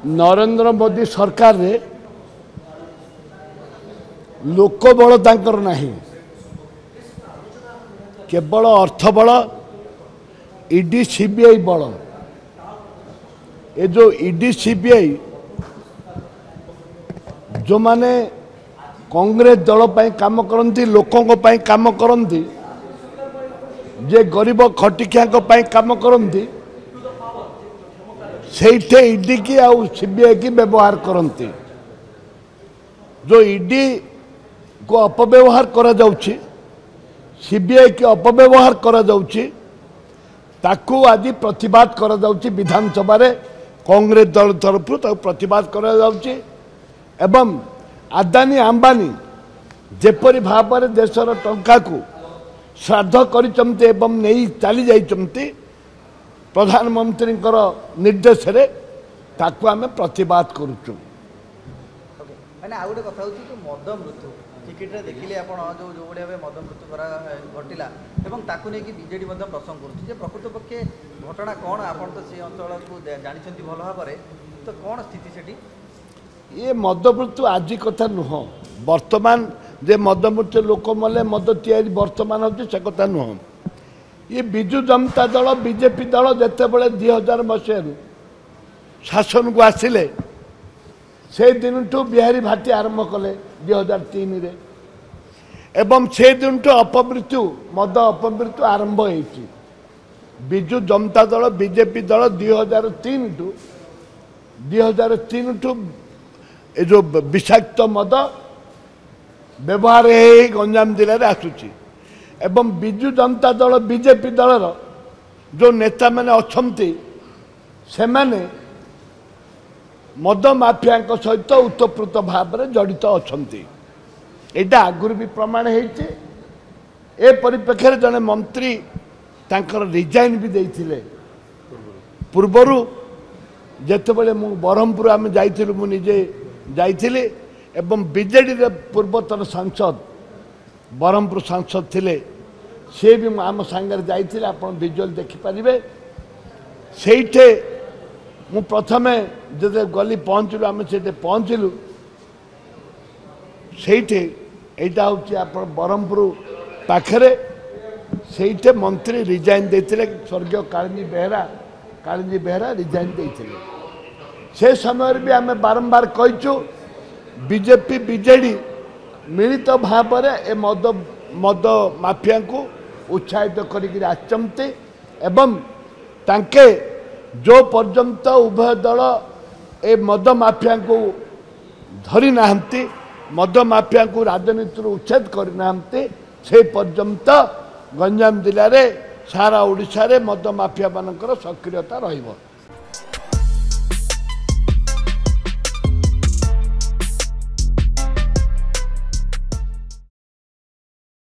नरेंद्र मोदी सरकार रे लोकबल तांकर नाही, केवल अर्थबल ईडी सीबीआई बल। ये जो ईडी सीबीआई जो माने कांग्रेस दल पाई काम करती, लोकों पाई काम करती, जे गरीब खटिकिया पाई काम करती, से ईडी की आउ सीबीआई की व्यवहार करती। जो ईडी को अपव्यवहार करा जाउछि, सीबीआई के अपव्यवहार करा जाउछि, ताकू आज प्रतिवाद करा जाउछि। विधानसभा रे कांग्रेस दल तरफ प्रतिवाद करा जाउछि एवं आदानी अंबानी जेपरी भाव में देशर टंका को श्राद्ध करिचंती एवं नहीं चली जाइचंती प्रधानमंत्री निर्देश रे ताकू आमे प्रतिवाद करूचु। मैंने आउ गोटे कथा होची मद मृत्यु टिकेट रे देखिले आपण जो जो बडे मद मृत्यु करा घटिला एवं ताकू ने कि बीजेडी मध्य प्रसंग करूची जे प्रकृत पक्षे घटना कोन आपण तो से अंचल को जानिछंती भलो भाबरे, तो कोन स्थिति सेठी? ये मद मृत्यु आज कथा नुह, वर्तमान जे मद मृत्यु लोक मले मद तैयारी वर्तमान होची से कथा नुह। ये बिजु जनता दल बीजेपी दल जिते बड़े 2000 मसीह शासन को आसिले से दिन ठू बिहारी भाटी आरंभ कले 2003 रे एवं से दिन ठू अपमृत्यु मद अपमृत्यु आरंभ होती। बिजु जनता दल बीजेपी दल 2003 ठू ये जो विषाक्त मद व्यवहार गंजाम जिले में आसूची एवं बिजु जनता दल बीजेपी दलर जो नेता मैंने अच्छी से माने मद माफिया सहित उत्तप्रोत भाव में जड़ित अच्छा। यहाँ आगुरी भी प्रमाण होती। ए परिप्रेक्षी जड़े मंत्री तांकर रिजाइन भी देते पूर्वर जितेबले मु ब्रह्मपुर आम जाइलु मु निजे जाइली एवं बीजेडी पूर्वतन सांसद ब्रह्मपुर सांसद थिले से भी आम सांगे जाइए आप विजुअल देखिपारे। से मु प्रथमे जो गली पहुँचलु आम से पहुँचलु से यहाँ हूँ ब्रह्मपुर पाखरे से मंत्री रिजाइन देते स्वर्गीय कालिंदी बेहरा रिजाइन देते। से समय भी आम बारंबार कहीचु बीजेपी बीजेडी मिलित भाव में मद माफिया को उत्साहित करते एवं तांके जो पर्यंत उभय दल ए मद माफिया को धरी नाहंती, मद माफिया को राजनीति उच्छेद करना से पर्यंत गंजाम जिले में सारा ओडिशा रे मद माफिया मानकर सक्रियता रहिबो।